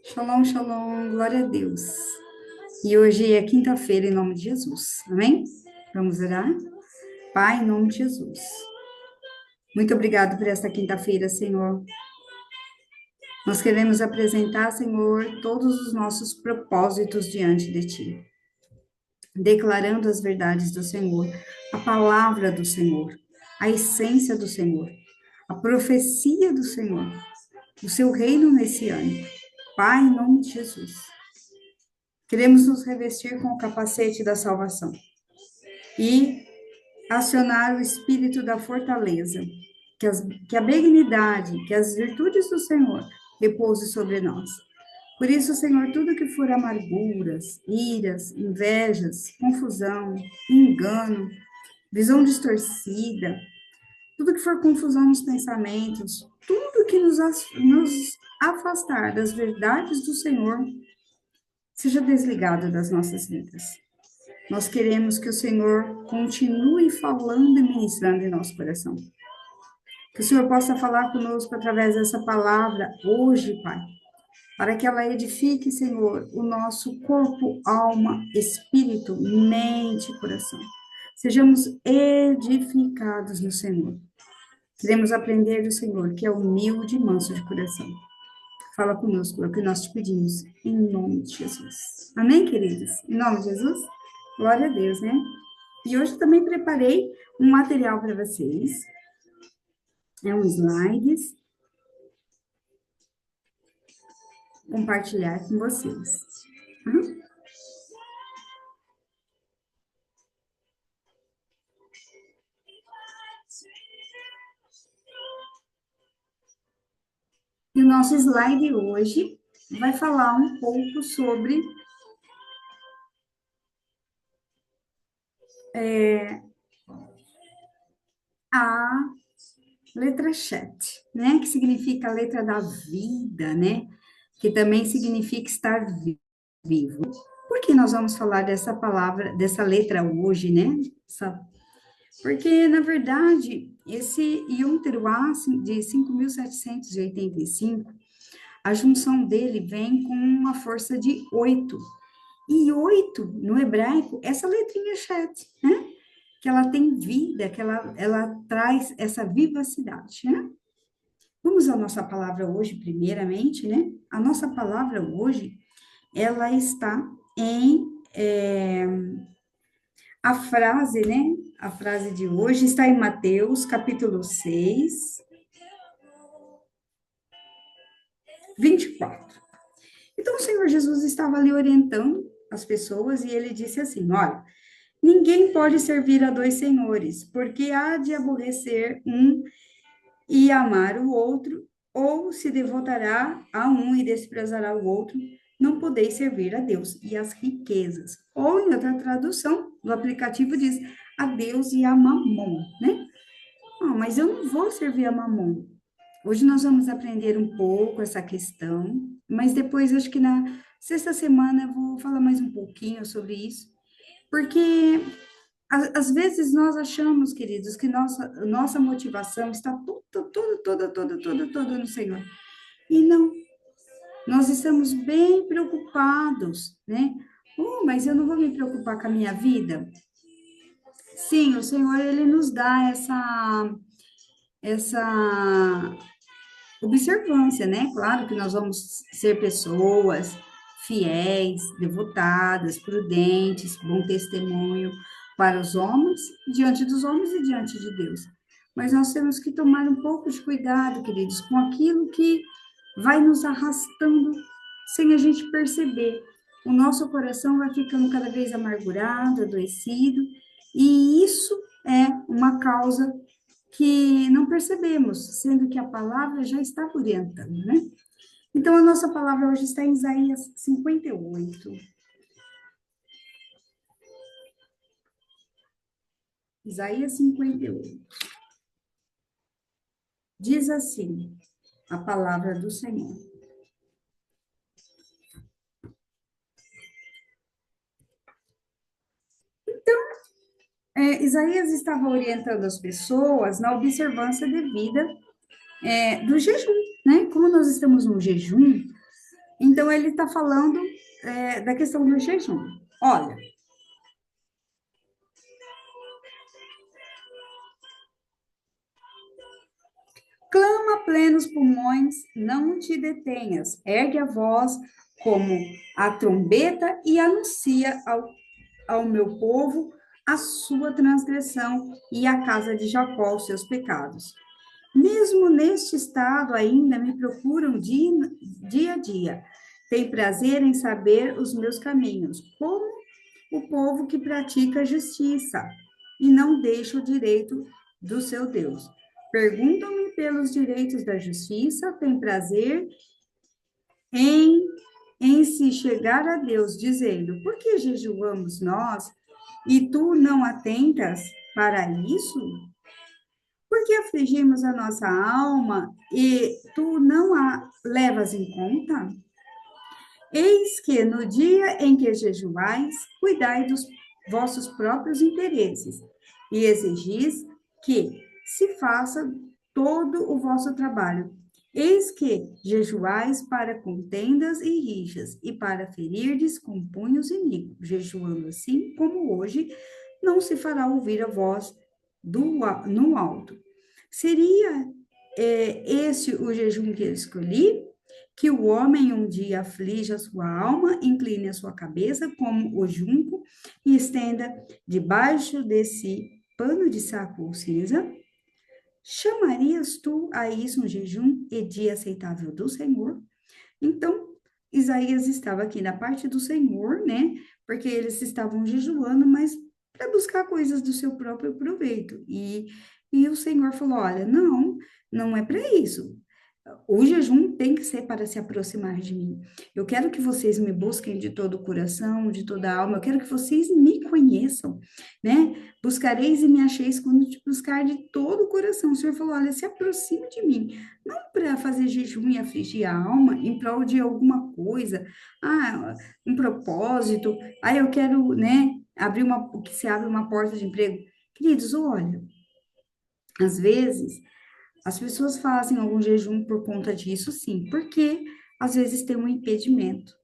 Shalom, shalom, glória a Deus. E hoje é quinta-feira, em nome de Jesus, amém? Vamos orar? Pai, em nome de Jesus. Muito obrigado por esta quinta-feira, Senhor. Nós queremos apresentar, Senhor, todos os nossos propósitos diante de Ti, declarando as verdades do Senhor, a palavra do Senhor, a essência do Senhor, a profecia do Senhor, o seu reino messiânico. Pai, em nome de Jesus. Queremos nos revestir com o capacete da salvação e acionar o espírito da fortaleza, que a benignidade, que as virtudes do Senhor repouse sobre nós. Por isso, Senhor, tudo que for amarguras, iras, invejas, confusão, engano, visão distorcida, tudo que for confusão nos pensamentos, tudo que nos afastar das verdades do Senhor, seja desligado das nossas vidas. Nós queremos que o Senhor continue falando e ministrando em nosso coração. Que o Senhor possa falar conosco através dessa palavra hoje, Pai, para que ela edifique, Senhor, o nosso corpo, alma, espírito, mente e coração. Sejamos edificados no Senhor. Queremos aprender do Senhor, que é humilde e manso de coração. Fala conosco, é o que nós te pedimos, em nome de Jesus. Amém, queridos? Em nome de Jesus? Glória a Deus, né? E hoje eu também preparei um material para vocês. É um slides. Compartilhar com vocês. Tá? E o nosso slide hoje vai falar um pouco sobre a letra chat, né? Que significa a letra da vida, né? Que também significa estar vivo. Por que nós vamos falar dessa palavra, dessa letra hoje, né? Porque, na verdade, esse Yom Teruah de 5.785, a junção dele vem com uma força de 8. E 8, no hebraico, essa letrinha chat, né? Que ela tem vida, que ela traz essa vivacidade, né? Vamos à nossa palavra hoje, primeiramente, né? A nossa palavra hoje, ela está em... a frase, né? A frase de hoje está em Mateus, capítulo 6, 24. Então, o Senhor Jesus estava ali orientando as pessoas e ele disse assim: olha, ninguém pode servir a dois senhores, porque há de aborrecer um e amar o outro, ou se devotará a um e desprezará o outro. Não podeis servir a Deus e as riquezas. Ou, em outra tradução do aplicativo, diz a Deus e a Mamon, né? Ah, mas eu não vou servir a Mamon. Hoje nós vamos aprender um pouco essa questão, mas depois, acho que na sexta semana, eu vou falar mais um pouquinho sobre isso, porque às vezes nós achamos, queridos, que nossa motivação está toda no Senhor. E não, nós estamos bem preocupados, né? Mas eu não vou me preocupar com a minha vida? Sim, o Senhor, ele nos dá essa observância, né? Claro que nós vamos ser pessoas fiéis, devotadas, prudentes, bom testemunho para os homens, diante dos homens e diante de Deus. Mas nós temos que tomar um pouco de cuidado, queridos, com aquilo que vai nos arrastando sem a gente perceber. O nosso coração vai ficando cada vez amargurado, adoecido, e isso é uma causa que não percebemos, sendo que a palavra já está orientando, né? Então, a nossa palavra hoje está em Isaías 58. Isaías 58. Diz assim, a palavra do Senhor. Isaías estava orientando as pessoas na observância devida do jejum, né? Como nós estamos no jejum, Então, ele está falando da questão do jejum. Olha, clama a plenos pulmões, não te detenhas, ergue a voz como a trombeta e anuncia ao meu povo a sua transgressão e à casa de Jacó os seus pecados. Mesmo neste estado, ainda me procuram dia a dia. Tem prazer em saber os meus caminhos, como o povo que pratica a justiça e não deixa o direito do seu Deus. Perguntam-me pelos direitos da justiça, tem prazer em, em se chegar a Deus, dizendo: por que jejuamos nós e tu não atentas para isso? Por que afligimos a nossa alma e tu não a levas em conta? Eis que no dia em que jejuais, cuidai dos vossos próprios interesses e exigis que se faça todo o vosso trabalho. Eis que jejuais para contendas e rixas e para ferirdes com punhos iníquos, jejuando assim como hoje, não se fará ouvir a voz no alto. Seria esse o jejum que eu escolhi? Que o homem um dia aflige a sua alma, incline a sua cabeça como o junco e estenda debaixo de si pano de saco ou cinza? Chamarias tu a isso um jejum e dia aceitável do Senhor? Então, Isaías estava aqui na parte do Senhor, né? Porque eles estavam jejuando, mas para buscar coisas do seu próprio proveito. E o Senhor falou: olha, não, não é para isso. O jejum tem que ser para se aproximar de mim. Eu quero que vocês me busquem de todo o coração, de toda a alma. Eu quero que vocês me conheçam, né? Buscareis e me acheis quando te buscar de todo o coração. O Senhor falou: olha, se aproxime de mim. Não para fazer jejum e afligir a alma em prol de alguma coisa. Ah, um propósito. Ah, eu quero, né? Que se abre uma porta de emprego. Queridos, olha, às vezes. As pessoas fazem algum jejum por conta disso, sim, porque às vezes tem um impedimento.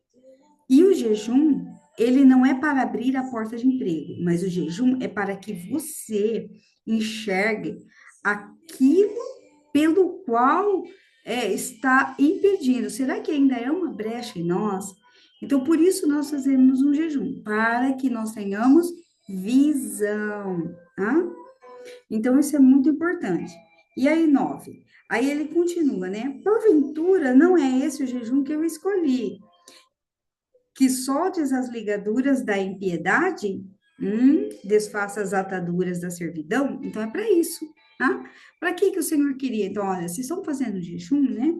E o jejum, ele não é para abrir a porta de emprego, mas o jejum é para que você enxergue aquilo pelo qual está impedindo. Será que ainda é uma brecha em nós? Então, por isso nós fazemos um jejum, para que nós tenhamos visão, tá? Então, isso é muito importante. E aí, 9. Aí ele continua, né? Porventura, não é esse o jejum que eu escolhi, que soltes as ligaduras da impiedade, desfaça as ataduras da servidão. Então, é para isso, tá? Para que o Senhor queria? Então, olha, vocês estão fazendo jejum, né?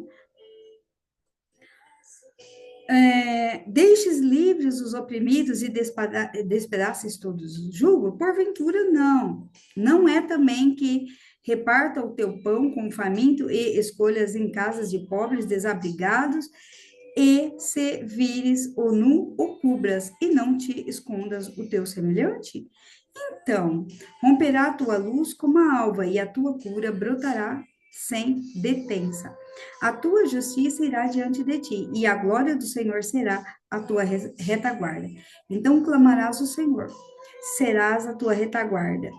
Deixes livres os oprimidos e despedaces todos os jugo? Porventura, não. Não é também que reparta o teu pão com o faminto e escolhas em casas de pobres desabrigados, e se vires o nu, o cubras, e não te escondas o teu semelhante? Então, romperá a tua luz como a alva, e a tua cura brotará sem detença. A tua justiça irá diante de ti, e a glória do Senhor será a tua retaguarda. Então clamarás o Senhor, serás a tua retaguarda.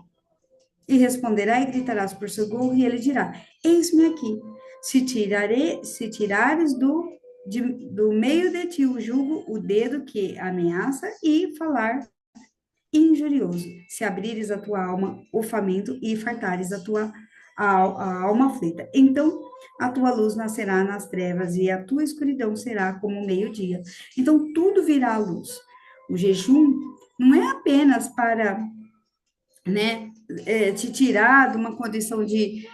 E responderá e gritarás por socorro, e ele dirá: eis-me aqui. Se tirares do meio de ti o jugo, o dedo que ameaça, e falar injurioso, se abrires a tua alma, o faminto, e fartares a alma aflita. Então, a tua luz nascerá nas trevas, e a tua escuridão será como o meio-dia. Então, tudo virá à luz. O jejum não é apenas para, né, te tirar de uma condição de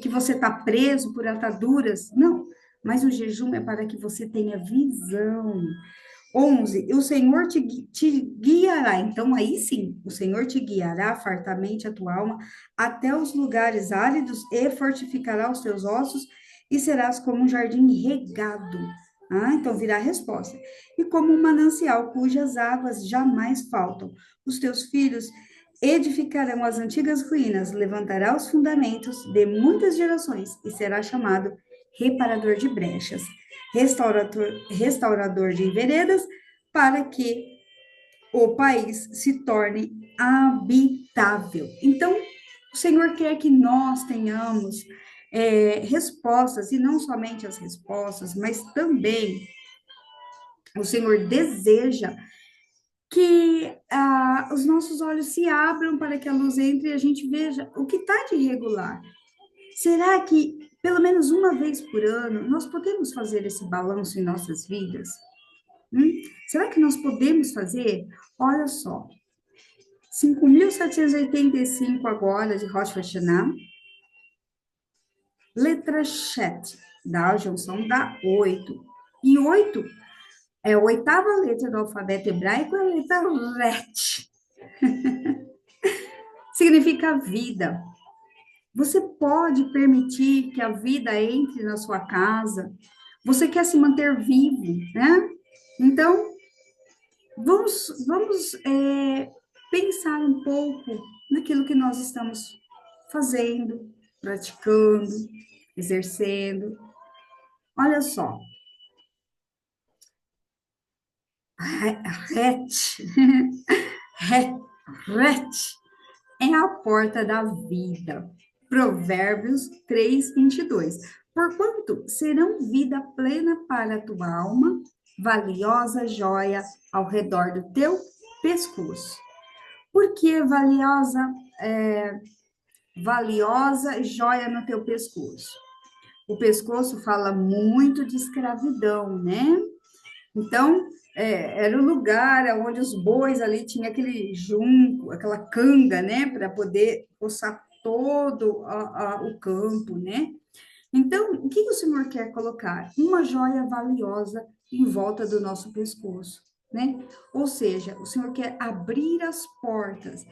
que você está preso por ataduras. Não, mas o jejum é para que você tenha visão. 11, o Senhor te guiará. Então, aí sim, o Senhor te guiará fartamente a tua alma até os lugares áridos e fortificará os teus ossos e serás como um jardim regado. Ah, então virá a resposta. E como um manancial cujas águas jamais faltam. Os teus filhos edificarão as antigas ruínas, levantará os fundamentos de muitas gerações e será chamado reparador de brechas. restaurador de veredas, para que o país se torne habitável. Então, o Senhor quer que nós tenhamos respostas, e não somente as respostas, mas também o Senhor deseja que os nossos olhos se abram para que a luz entre e a gente veja o que está de irregular. Será que, pelo menos uma vez por ano, nós podemos fazer esse balanço em nossas vidas? Será que nós podemos fazer? Olha só, 5.785 agora de Rosh Hashanah, letra Shet, da junção da 8. E 8 é a oitava letra do alfabeto hebraico, é a letra Ret. Significa vida. Você pode permitir que a vida entre na sua casa? Você quer se manter vivo, né? Então, vamos pensar um pouco naquilo que nós estamos fazendo, praticando, exercendo. Olha só, ret, ret é a porta da vida. Provérbios 3:22. Porquanto serão vida plena para a tua alma, valiosa joia ao redor do teu pescoço. Por que valiosa joia no teu pescoço? O pescoço fala muito de escravidão, né? Então, era o lugar onde os bois ali tinha aquele junco, aquela canga, né? Para poder roçar todo o campo, né? Então, o que o Senhor quer colocar? Uma joia valiosa em volta do nosso pescoço, né? Ou seja, o Senhor quer abrir as portas.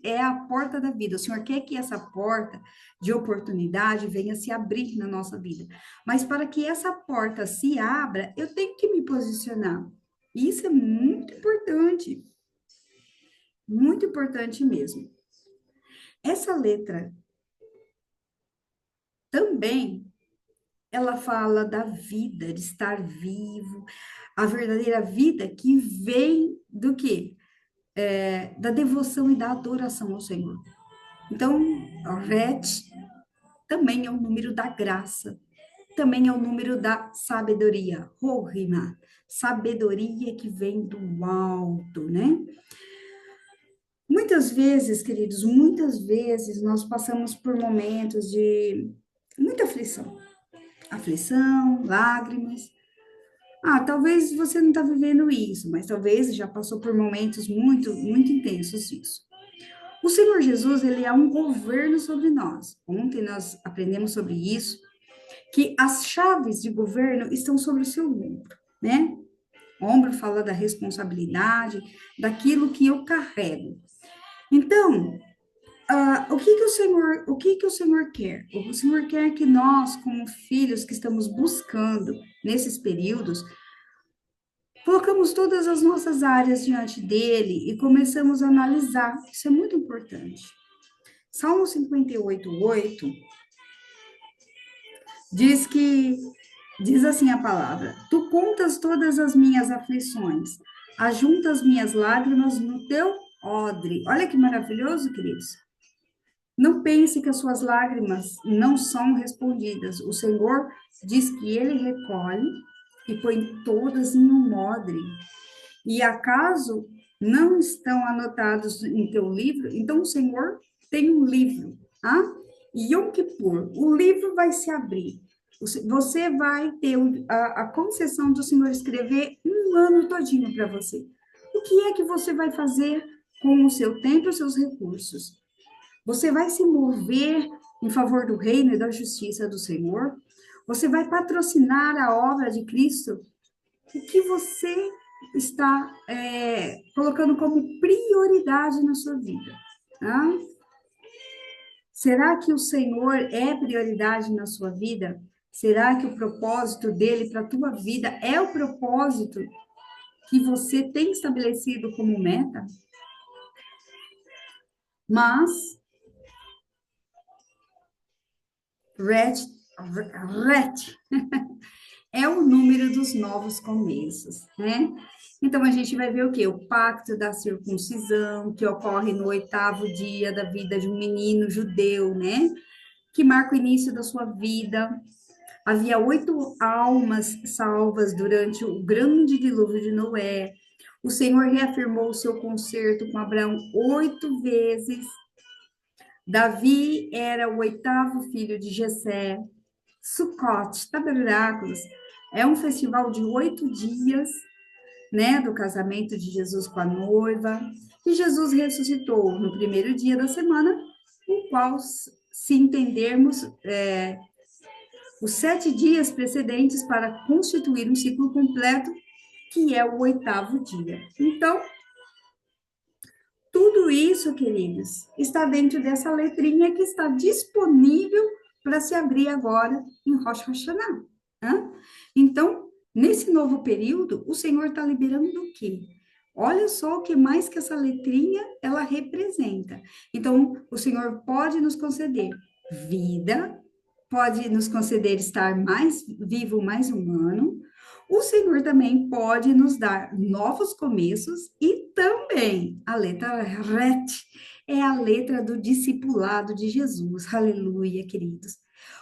É a porta da vida. O Senhor quer que essa porta de oportunidade venha se abrir na nossa vida. Mas para que essa porta se abra, eu tenho que me posicionar. Isso é muito importante mesmo. Essa letra também ela fala da vida, de estar vivo, a verdadeira vida que vem do quê? Da devoção e da adoração ao Senhor. Então, Ret também é o número da graça, também é o número da sabedoria, Rohima, sabedoria que vem do alto, né? Muitas vezes, queridos, muitas vezes nós passamos por momentos de muita aflição, lágrimas. Talvez você não está vivendo isso, mas talvez já passou por momentos muito, muito intensos isso. O Senhor Jesus, ele é um governo sobre nós. Ontem nós aprendemos sobre isso, que as chaves de governo estão sobre o seu ombro, né? O ombro fala da responsabilidade, daquilo que eu carrego. Então, o que o Senhor quer? O Senhor quer que nós, como filhos que estamos buscando nesses períodos, colocamos todas as nossas áreas diante dele e começamos a analisar. Isso é muito importante. Salmo 58:8 diz assim a palavra: Tu contas todas as minhas aflições, ajuntas minhas lágrimas no teu odre. Olha que maravilhoso, queridos. Não pense que as suas lágrimas não são respondidas. O Senhor diz que ele recolhe e põe todas em um odre. E acaso não estão anotados em teu livro? Então o Senhor tem um livro, tá? Yom Kippur, o livro vai se abrir. Você vai ter a concessão do Senhor escrever um ano todinho para você. O que é que você vai fazer com o seu tempo e os seus recursos? Você vai se mover em favor do reino e da justiça do Senhor? Você vai patrocinar a obra de Cristo? O que você está colocando como prioridade na sua vida? Tá? Será que o Senhor é prioridade na sua vida? Será que o propósito dele para a tua vida é o propósito que você tem estabelecido como meta? Mas Ret é o número dos novos começos, né? Então a gente vai ver o quê? O pacto da circuncisão, que ocorre no oitavo dia da vida de um menino judeu, né? Que marca o início da sua vida. Havia 8 almas salvas durante o grande dilúvio de Noé. O Senhor reafirmou o seu concerto com Abraão 8 vezes. Davi era o oitavo filho de Jessé. Sukkot, tabernáculos, é um festival de 8 dias, né, do casamento de Jesus com a noiva. E Jesus ressuscitou no primeiro dia da semana, o qual, se entendermos, os 7 dias precedentes para constituir um ciclo completo, que é o oitavo dia. Então, tudo isso, queridos, está dentro dessa letrinha que está disponível para se abrir agora em Rosh Hashanah. Né? Então, nesse novo período, o Senhor está liberando o quê? Olha só o que mais que essa letrinha ela representa. Então, o Senhor pode nos conceder vida, pode nos conceder estar mais vivo, mais humano. O Senhor também pode nos dar novos começos e também a letra RET é a letra do discipulado de Jesus. Aleluia, queridos.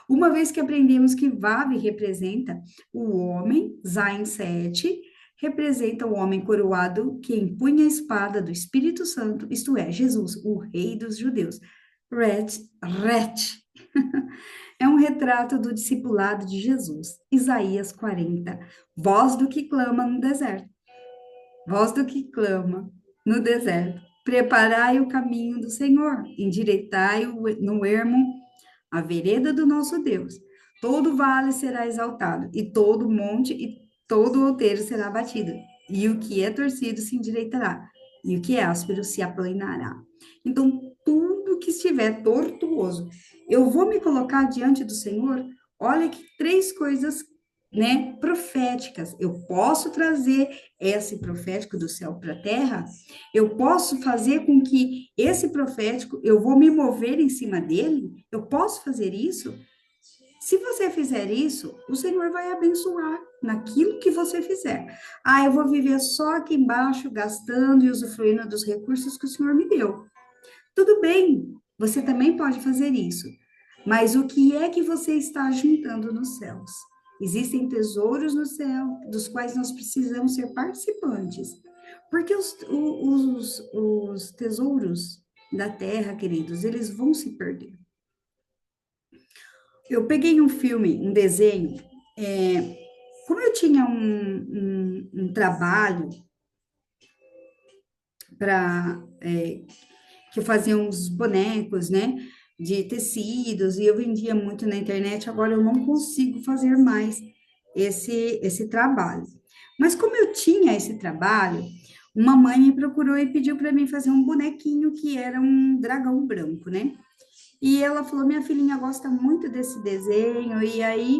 Uma vez que aprendemos que Vav representa o homem, Zain 7, representa o homem coroado que empunha a espada do Espírito Santo, isto é, Jesus, o rei dos judeus. Ret, é um retrato do discipulado de Jesus. Isaías 40. Voz do que clama no deserto. Voz do que clama no deserto. Preparai o caminho do Senhor, endireitai no ermo a vereda do nosso Deus. Todo vale será exaltado, e todo monte e todo outeiro será batido, e o que é torcido se endireitará, e o que é áspero se aplanará. Então, tudo que estiver tortuoso, eu vou me colocar diante do Senhor. Olha que 3 coisas, né, proféticas. Eu posso trazer esse profético do céu para a terra, eu posso fazer com que esse profético, eu vou me mover em cima dele, eu posso fazer isso? Se você fizer isso, o Senhor vai abençoar naquilo que você fizer. Ah, eu vou viver só aqui embaixo, gastando e usufruindo dos recursos que o Senhor me deu. Tudo bem, você também pode fazer isso. Mas o que é que você está juntando nos céus? Existem tesouros no céu, dos quais nós precisamos ser participantes. Porque os tesouros da terra, queridos, eles vão se perder. Eu peguei um filme, um desenho, como eu tinha um trabalho para que eu fazia uns bonecos, né, de tecidos, e eu vendia muito na internet, agora eu não consigo fazer mais esse trabalho. Mas como eu tinha esse trabalho, uma mãe me procurou e pediu para mim fazer um bonequinho que era um dragão branco, né? E ela falou: minha filhinha gosta muito desse desenho, e aí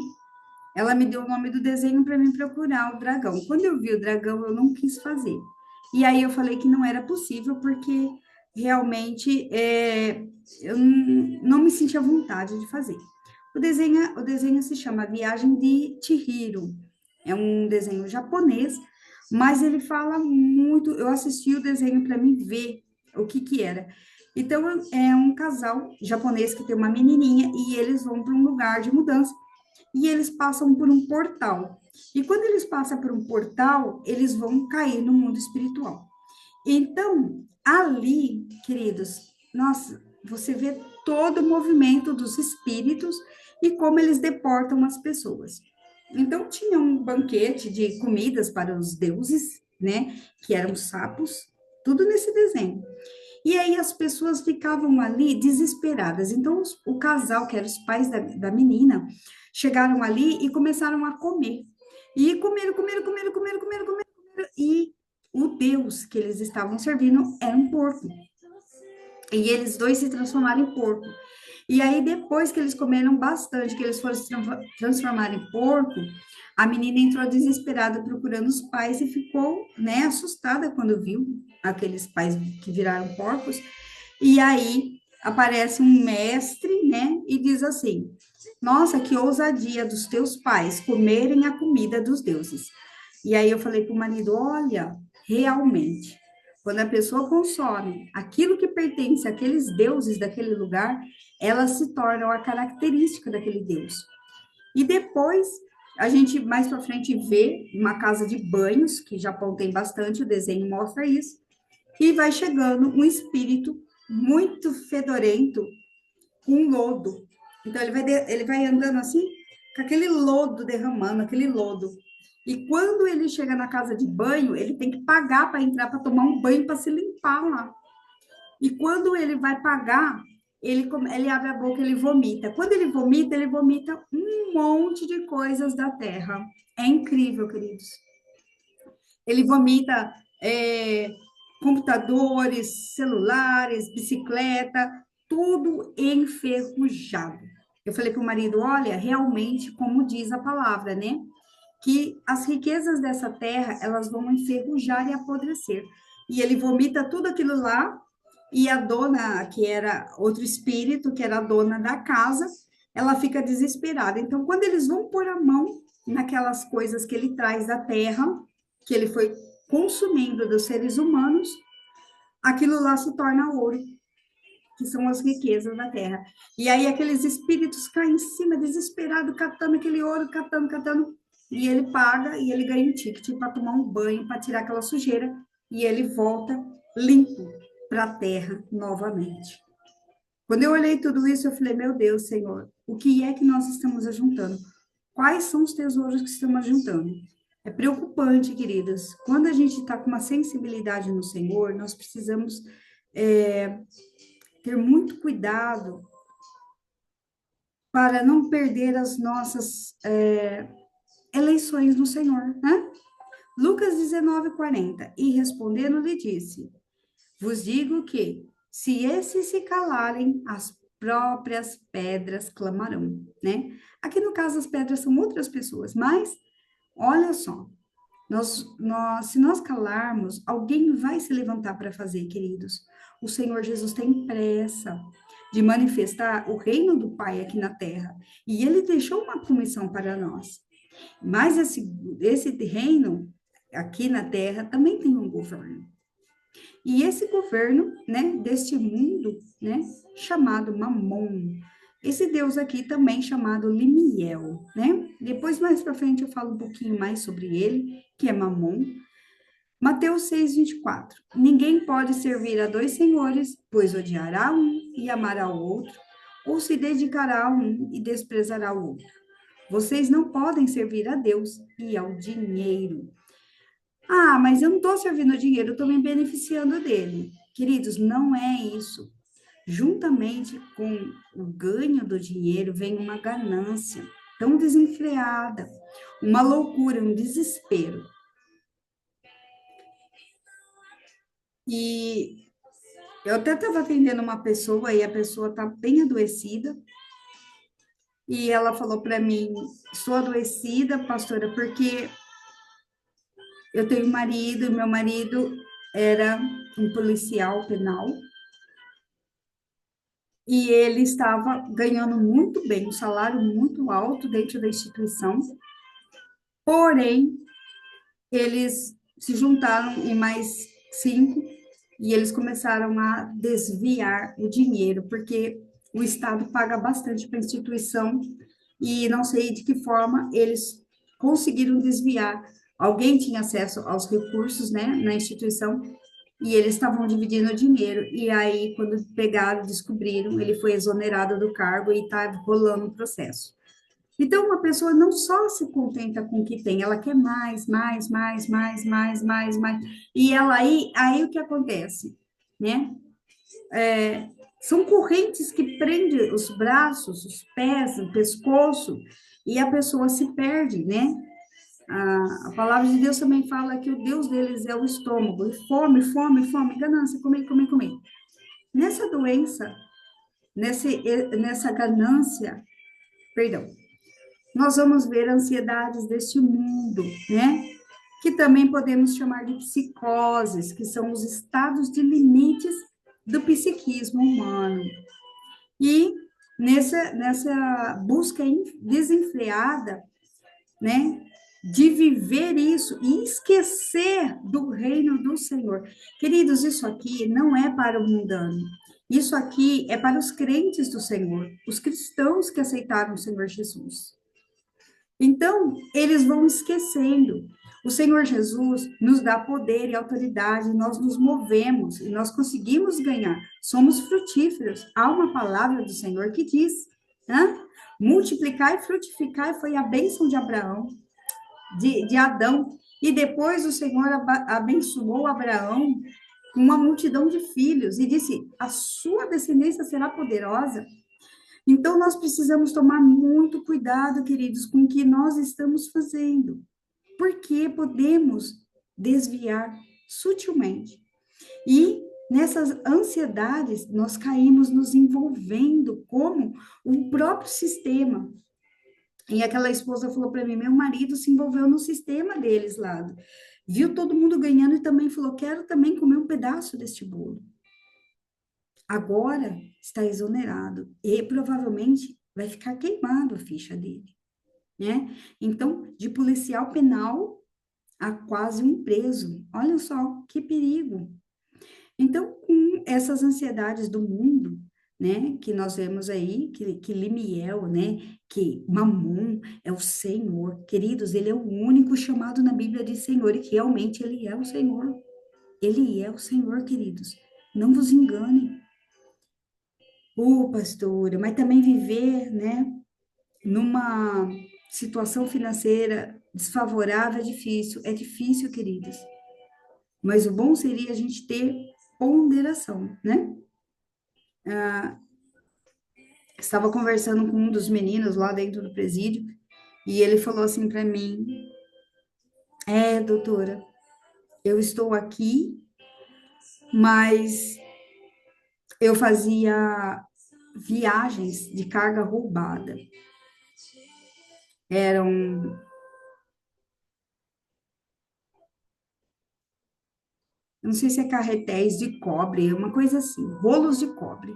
ela me deu o nome do desenho para mim procurar o dragão. Quando eu vi o dragão, eu não quis fazer. E aí eu falei que não era possível, porque realmente eu não me sentia vontade de fazer. O desenho se chama Viagem de Chihiro. É um desenho japonês, mas ele fala muito. Eu assisti o desenho para mim ver o que que era. Então, é um casal japonês que tem uma menininha e eles vão para um lugar de mudança e eles passam por um portal. E quando eles passam por um portal, eles vão cair no mundo espiritual. Então, ali, queridos, nossa, você vê todo o movimento dos espíritos e como eles deportam as pessoas. Então, tinha um banquete de comidas para os deuses, né, que eram sapos, tudo nesse desenho. E aí as pessoas ficavam ali desesperadas. Então, o casal, que eram os pais da menina, chegaram ali e começaram a comer. E comeram. E o Deus que eles estavam servindo era um porco. E eles dois se transformaram em porco. E aí, depois que eles comeram bastante, que eles foram se transformar em porco, a menina entrou desesperada procurando os pais e ficou, né, assustada quando viu aqueles pais que viraram porcos. E aí aparece um mestre, né, e diz assim: Nossa, que ousadia dos teus pais comerem a comida dos deuses. E aí eu falei para o marido: olha, realmente, quando a pessoa consome aquilo que pertence àqueles deuses daquele lugar, elas se tornam a característica daquele deus. E depois, a gente mais para frente vê uma casa de banhos, que Japão tem bastante, o desenho mostra isso, e vai chegando um espírito muito fedorento com lodo. Então, ele vai andando assim, com aquele lodo derramando, aquele lodo. E quando ele chega na casa de banho, ele tem que pagar para entrar, para tomar um banho, para se limpar lá. E quando ele vai pagar, ele abre a boca, ele vomita. Quando ele vomita um monte de coisas da terra. É incrível, queridos. Ele vomita computadores, celulares, bicicleta, tudo enferrujado. Eu falei para o marido: olha, realmente, como diz a palavra, né? Que as riquezas dessa terra, elas vão enferrujar e apodrecer. E ele vomita tudo aquilo lá, e a dona, que era outro espírito, que era a dona da casa, ela fica desesperada. Então, quando eles vão pôr a mão naquelas coisas que ele traz da terra, que ele foi consumindo dos seres humanos, aquilo lá se torna ouro, que são as riquezas da terra. E aí aqueles espíritos caem em cima, desesperado, catando aquele ouro, catando, catando, e ele paga e ele ganha um ticket para tomar um banho, para tirar aquela sujeira, e ele volta limpo para a terra novamente. Quando eu olhei tudo isso, eu falei: meu Deus, Senhor, o que é que nós estamos ajuntando? Quais são os tesouros que estamos ajuntando? É preocupante, queridas. Quando a gente está com uma sensibilidade no Senhor, nós precisamos é, ter muito cuidado para não perder as nossas eleições no Senhor, né? Lucas 19:40. E respondendo lhe disse: vos digo que, se esses se calarem, as próprias pedras clamarão, né? Aqui no caso, as pedras são outras pessoas, mas olha só, se nós calarmos, alguém vai se levantar para fazer, queridos. O Senhor Jesus tem pressa de manifestar o reino do Pai aqui na terra, e ele deixou uma comissão para nós. Mas esse reino aqui na terra também tem um governo. E esse governo, né, deste mundo, né, chamado Mamon. Esse Deus aqui também chamado Limiel, né? Depois, mais para frente, eu falo um pouquinho mais sobre ele, que é Mamon. Mateus 6:24. Ninguém pode servir a dois senhores, pois odiará um e amará o outro, ou se dedicará a um e desprezará o outro. Vocês não podem servir a Deus e ao dinheiro. Ah, mas eu não estou servindo o dinheiro, eu estou me beneficiando dele. Queridos, não é isso. Juntamente com o ganho do dinheiro vem uma ganância tão desenfreada, uma loucura, um desespero. E eu até estava atendendo uma pessoa e a pessoa está bem adoecida. E ela falou para mim: estou adoecida, pastora, porque eu tenho um marido, e meu marido era um policial penal. E ele estava ganhando muito bem, um salário muito alto dentro da instituição, porém, eles se juntaram em mais 5 e eles começaram a desviar o dinheiro, porque o Estado paga bastante para a instituição e não sei de que forma eles conseguiram desviar. Alguém tinha acesso aos recursos, né, na instituição, e eles estavam dividindo o dinheiro. E aí, quando pegaram, descobriram, ele foi exonerado do cargo e está rolando o processo. Então, uma pessoa não só se contenta com o que tem, ela quer mais, mais, mais, mais, mais, mais, mais. E ela aí o que acontece, né? São correntes que prendem os braços, os pés, o pescoço, e a pessoa se perde, né? A palavra de Deus também fala que o Deus deles é o estômago, e fome, fome, fome, ganância, comer, comer, comer. Nessa doença, nessa ganância, perdão, nós vamos ver ansiedades deste mundo, né? Que também podemos chamar de psicoses, que são os estados de limites do psiquismo humano. E nessa busca desenfreada, né, de viver isso e esquecer do reino do Senhor. Queridos, isso aqui não é para o mundano. Isso aqui é para os crentes do Senhor, os cristãos que aceitaram o Senhor Jesus. Então, eles vão esquecendo. O Senhor Jesus nos dá poder e autoridade, nós nos movemos e nós conseguimos ganhar. Somos frutíferos. Há uma palavra do Senhor que diz, né? Multiplicar e frutificar foi a bênção de Abraão, de Adão. E depois o Senhor abençoou Abraão com uma multidão de filhos e disse: a sua descendência será poderosa. Então, nós precisamos tomar muito cuidado, queridos, com o que nós estamos fazendo, porque podemos desviar sutilmente. E nessas ansiedades, nós caímos nos envolvendo como o próprio sistema. E aquela esposa falou para mim: meu marido se envolveu no sistema deles lá. Viu todo mundo ganhando e também falou: quero também comer um pedaço deste bolo. Agora está exonerado e provavelmente vai ficar queimado a ficha dele, né? Então, de policial penal a quase um preso. Olha só que perigo. Então, com essas ansiedades do mundo, né, que nós vemos aí, que Limiel, né, que Mamon é o Senhor. Queridos, ele é o único chamado na Bíblia de Senhor e que realmente ele é o Senhor. Ele é o Senhor, queridos. Não vos engane. Pastora, mas também viver, né, numa situação financeira desfavorável é difícil, queridos. Mas o bom seria a gente ter ponderação, né? Estava conversando com um dos meninos lá dentro do presídio e ele falou assim para mim: doutora, eu estou aqui, mas eu fazia viagens de carga roubada. Eram, não sei se é carretéis de cobre, uma coisa assim, rolos de cobre.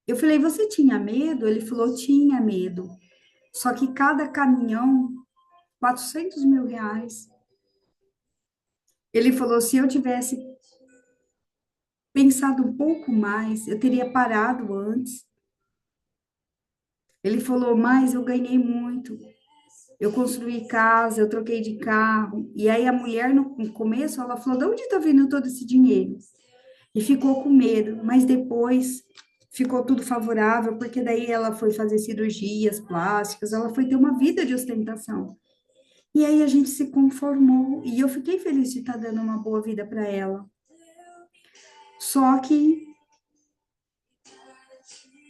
Eu falei: você tinha medo? Ele falou: tinha medo. Só que cada caminhão, R$ 400.000. Ele falou: se eu tivesse pensado um pouco mais, eu teria parado antes. Ele falou: mas eu ganhei muito. Eu construí casa, eu troquei de carro. E aí a mulher, no começo, ela falou: de onde está vindo todo esse dinheiro? E ficou com medo, mas depois ficou tudo favorável, porque daí ela foi fazer cirurgias plásticas, ela foi ter uma vida de ostentação. E aí a gente se conformou, e eu fiquei feliz de estar dando uma boa vida para ela. Só que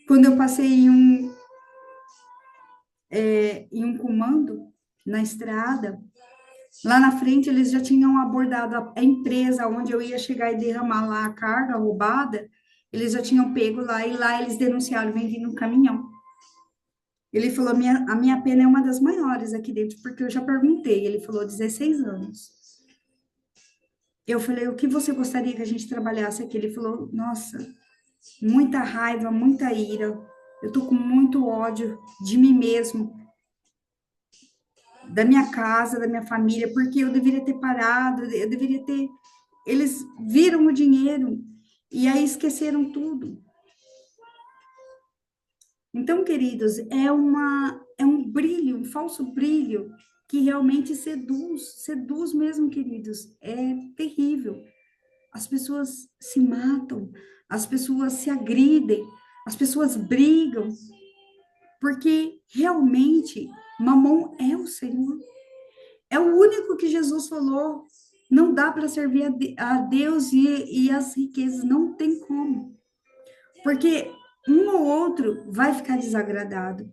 quando eu passei em um comando na estrada, lá na frente eles já tinham abordado a empresa onde eu ia chegar e derramar lá a carga roubada, eles já tinham pego lá e lá eles denunciaram: vem vindo um caminhão. Ele falou: a minha pena é uma das maiores aqui dentro, porque eu já perguntei. Ele falou: 16 anos. Eu falei: o que você gostaria que a gente trabalhasse aqui? Ele falou: nossa, muita raiva, muita ira. Eu tô com muito ódio de mim mesmo, da minha casa, da minha família, porque eu deveria ter parado, eu deveria ter. Eles viram o dinheiro e aí esqueceram tudo. Então, queridos, é um brilho, um falso brilho que realmente seduz mesmo, queridos. É terrível. As pessoas se matam, as pessoas se agridem, as pessoas brigam, porque realmente Mamon é o Senhor. É o único que Jesus falou. Não dá para servir a Deus e as riquezas, não tem como. Porque um ou outro vai ficar desagradado.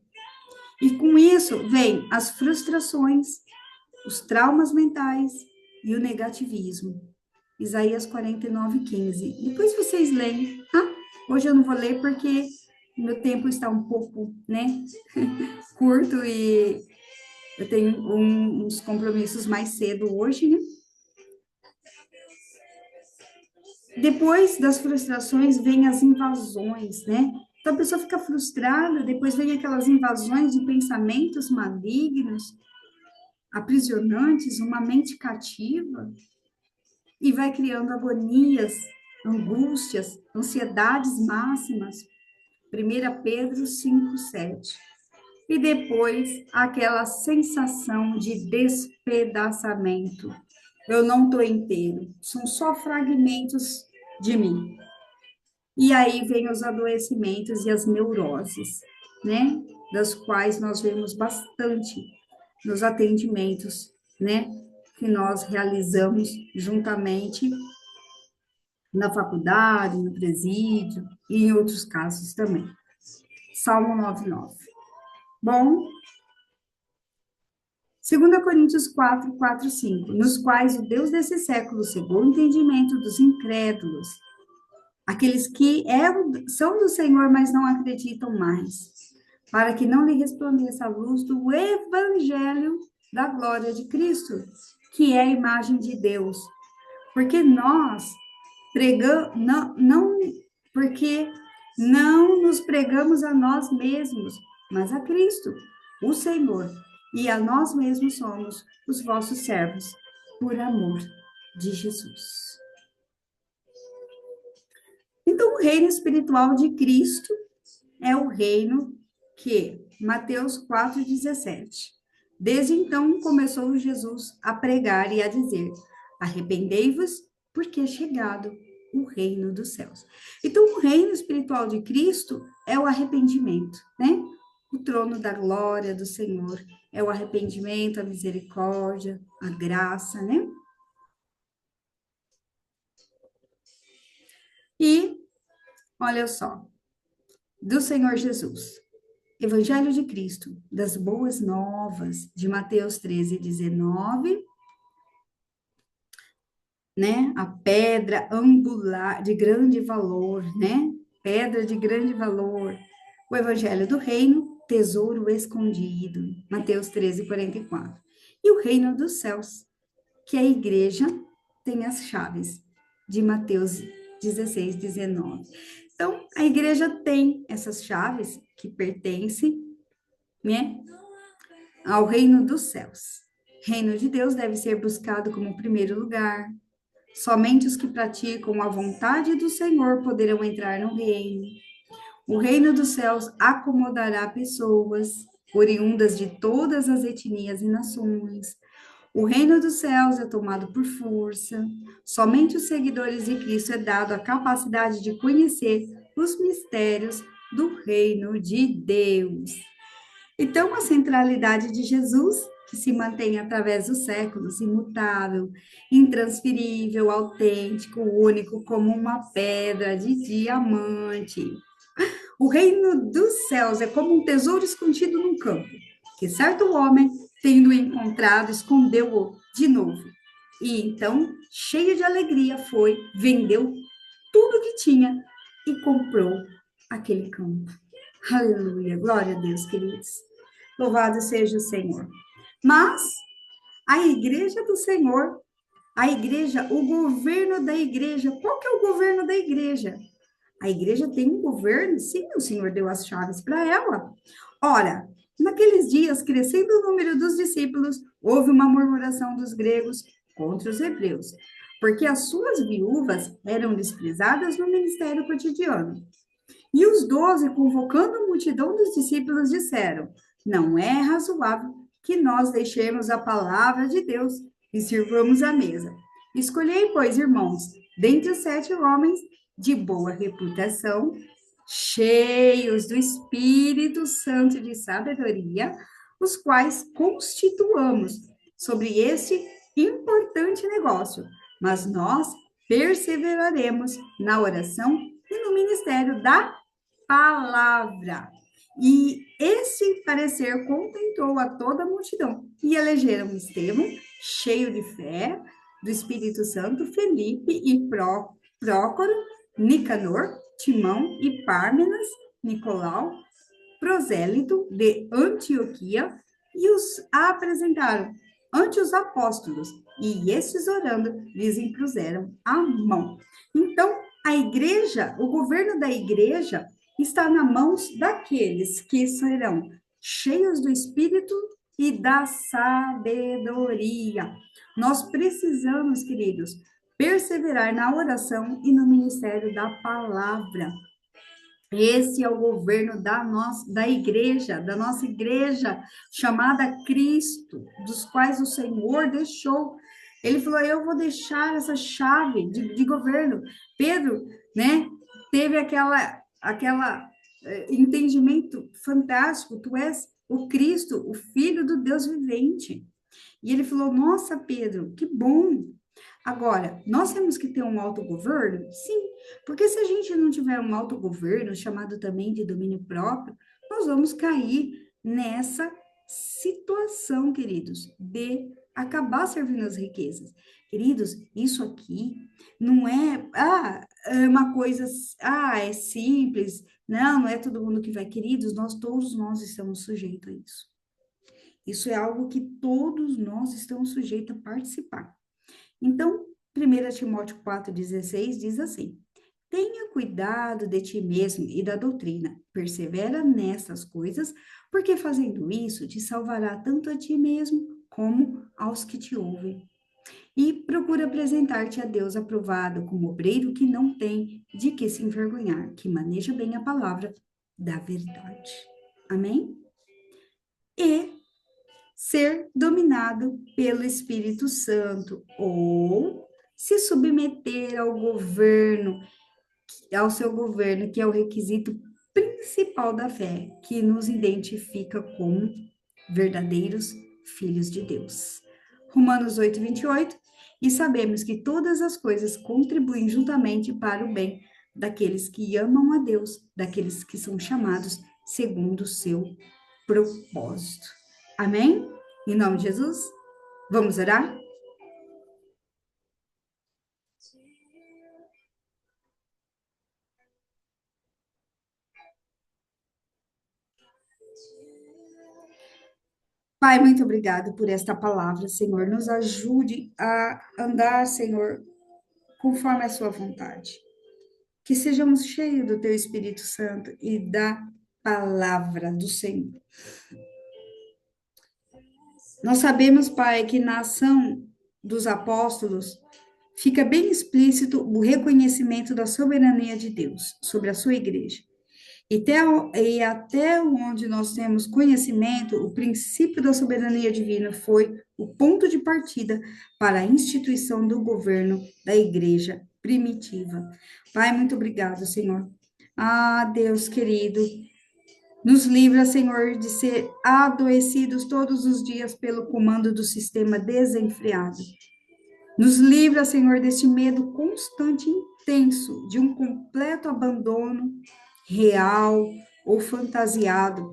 E com isso vem as frustrações, os traumas mentais e o negativismo. Isaías 49:15. Depois vocês leem, tá? Hoje eu não vou ler porque meu tempo está um pouco, né, curto e eu tenho uns compromissos mais cedo hoje, né? Depois das frustrações vem as invasões, né? Então a pessoa fica frustrada, depois vem aquelas invasões de pensamentos malignos, aprisionantes, uma mente cativa, e vai criando agonias, angústias, ansiedades máximas. 1 Pedro 5:7. E depois aquela sensação de despedaçamento. Eu não estou inteiro, são só fragmentos de mim. E aí vem os adoecimentos e as neuroses, né? Das quais nós vemos bastante nos atendimentos, né? Que nós realizamos juntamente na faculdade, no presídio e em outros casos também. Salmo 9:9. Bom, 2 Coríntios 4:4-5, nos quais o Deus desse século cegou o entendimento dos incrédulos, aqueles que são do Senhor, mas não acreditam mais, para que não lhe resplandeça a luz do evangelho da glória de Cristo, que é a imagem de Deus. Porque nós pregamos, porque não nos pregamos a nós mesmos, mas a Cristo, o Senhor, e a nós mesmos somos os vossos servos, por amor de Jesus. Então, o reino espiritual de Cristo é o reino que, Mateus 4:17. Desde então, começou Jesus a pregar e a dizer: arrependei-vos, porque é chegado o reino dos céus. Então, o reino espiritual de Cristo é o arrependimento, né? O trono da glória do Senhor é o arrependimento, a misericórdia, a graça, né? E, olha só, do Senhor Jesus, Evangelho de Cristo, das boas novas, de Mateus 13:19, né? A pedra angular de grande valor, né? Pedra de grande valor. O Evangelho do Reino, tesouro escondido, Mateus 13:44. E o Reino dos Céus, que a igreja tem as chaves, de Mateus 16:19. Então, a igreja tem essas chaves que pertencem, né, ao reino dos céus. Reino de Deus deve ser buscado como primeiro lugar. Somente os que praticam a vontade do Senhor poderão entrar no reino. O reino dos céus acomodará pessoas oriundas de todas as etnias e nações. O reino dos céus é tomado por força. Somente os seguidores de Cristo é dado a capacidade de conhecer os mistérios do reino de Deus. Então, a centralidade de Jesus, que se mantém através dos séculos, imutável, intransferível, autêntico, único, como uma pedra de diamante. O reino dos céus é como um tesouro escondido num campo, que certo homem, tendo encontrado, escondeu-o de novo. E então, cheio de alegria, foi, vendeu tudo que tinha e comprou aquele campo. Aleluia, glória a Deus, queridos. Louvado seja o Senhor. Mas a igreja do Senhor, a igreja, o governo da igreja, qual que é o governo da igreja? A igreja tem um governo? Sim, o Senhor deu as chaves para ela. Ora, naqueles dias, crescendo o número dos discípulos, houve uma murmuração dos gregos contra os hebreus, porque as suas viúvas eram desprezadas no ministério cotidiano. E os 12, convocando a multidão dos discípulos, disseram: não é razoável que nós deixemos a palavra de Deus e sirvamos a mesa. Escolhei, pois, irmãos, dentre os 7 homens de boa reputação, cheios do Espírito Santo de sabedoria, os quais constituamos sobre este importante negócio, mas nós perseveraremos na oração e no ministério da palavra. E esse parecer contentou a toda a multidão. E elegeram Estevão, cheio de fé, do Espírito Santo, Felipe e Prócoro, Nicanor, Timão e Pármenas, Nicolau, prosélito de Antioquia, e os apresentaram ante os apóstolos, e estes orando lhes impuseram a mão. Então, a igreja, o governo da igreja está na mãos daqueles que serão cheios do Espírito e da sabedoria. Nós precisamos, queridos, perseverar na oração e no ministério da palavra. Esse é o governo da nossa igreja, chamada Cristo, dos quais o Senhor deixou. Ele falou: eu vou deixar essa chave de governo. Pedro, né, teve aquela entendimento fantástico: tu és o Cristo, o Filho do Deus vivente. E ele falou: nossa, Pedro, que bom. Agora, nós temos que ter um autogoverno? Sim, porque se a gente não tiver um autogoverno, chamado também de domínio próprio, nós vamos cair nessa situação, queridos, de acabar servindo as riquezas. Queridos, isso aqui não é, é uma coisa, é simples, não é todo mundo que vai. Queridos, todos nós estamos sujeitos a isso. Isso é algo que todos nós estamos sujeitos a participar. Então, 1 Timóteo 4,16 diz assim: tenha cuidado de ti mesmo e da doutrina, persevera nessas coisas, porque fazendo isso te salvará tanto a ti mesmo como aos que te ouvem. E procura apresentar-te a Deus aprovado como obreiro que não tem de que se envergonhar, que maneja bem a palavra da verdade. Amém? E ser dominado pelo Espírito Santo, ou se submeter ao seu governo, que é o requisito principal da fé, que nos identifica como verdadeiros filhos de Deus. Romanos 8:28, e sabemos que todas as coisas contribuem juntamente para o bem daqueles que amam a Deus, daqueles que são chamados segundo o seu propósito. Amém? Em nome de Jesus, vamos orar? Pai, muito obrigado por esta palavra, Senhor. Nos ajude a andar, Senhor, conforme a sua vontade. Que sejamos cheios do teu Espírito Santo e da palavra do Senhor. Nós sabemos, Pai, que na ação dos apóstolos fica bem explícito o reconhecimento da soberania de Deus sobre a sua igreja. E até onde nós temos conhecimento, o princípio da soberania divina foi o ponto de partida para a instituição do governo da igreja primitiva. Pai, muito obrigado, Senhor. Ah, Deus querido, nos livra, Senhor, de ser adoecidos todos os dias pelo comando do sistema desenfreado. Nos livra, Senhor, deste medo constante e intenso de um completo abandono real ou fantasiado,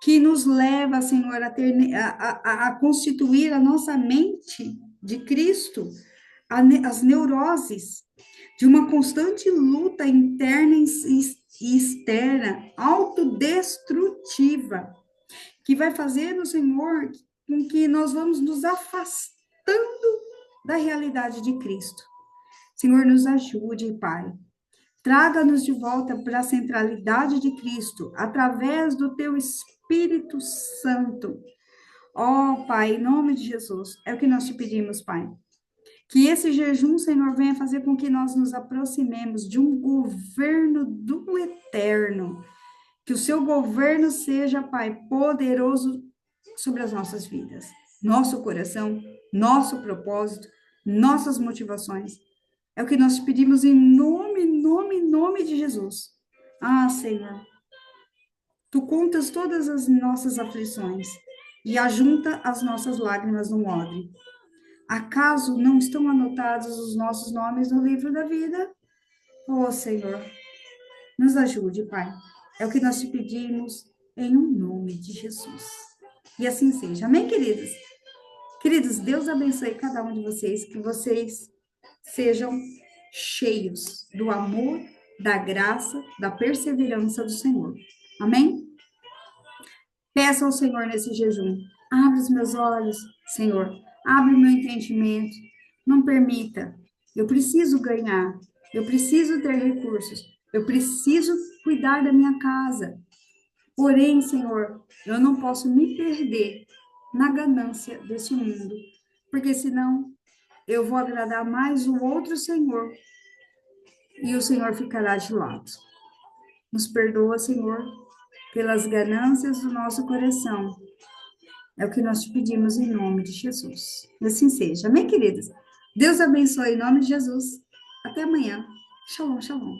que nos leva, Senhor, a constituir a nossa mente de Cristo, as neuroses, de uma constante luta interna e externa, autodestrutiva, que vai fazer o Senhor com que nós vamos nos afastando da realidade de Cristo. Senhor, nos ajude, Pai. Traga-nos de volta para a centralidade de Cristo, através do teu Espírito Santo. Ó, Pai, em nome de Jesus, é o que nós te pedimos, Pai. Que esse jejum, Senhor, venha fazer com que nós nos aproximemos de um governo do eterno. Que o seu governo seja, Pai, poderoso sobre as nossas vidas, nosso coração, nosso propósito, nossas motivações. É o que nós te pedimos em nome de Jesus. Ah, Senhor, tu contas todas as nossas aflições e ajunta as nossas lágrimas no odre. Acaso não estão anotados os nossos nomes no livro da vida? Oh, Senhor, nos ajude, Pai. É o que nós te pedimos em nome de Jesus. E assim seja. Amém, queridos? Queridos, Deus abençoe cada um de vocês, que vocês sejam cheios do amor, da graça, da perseverança do Senhor. Amém? Peça ao Senhor nesse jejum. Abre os meus olhos, Senhor. Abre o meu entendimento. Não permita. Eu preciso ganhar. Eu preciso ter recursos. Eu preciso cuidar da minha casa. Porém, Senhor, eu não posso me perder na ganância desse mundo, porque senão eu vou agradar mais o outro Senhor e o Senhor ficará de lado. Nos perdoa, Senhor, pelas ganâncias do nosso coração. É o que nós te pedimos em nome de Jesus. E assim seja. Amém, queridos? Deus abençoe em nome de Jesus. Até amanhã. Shalom, shalom.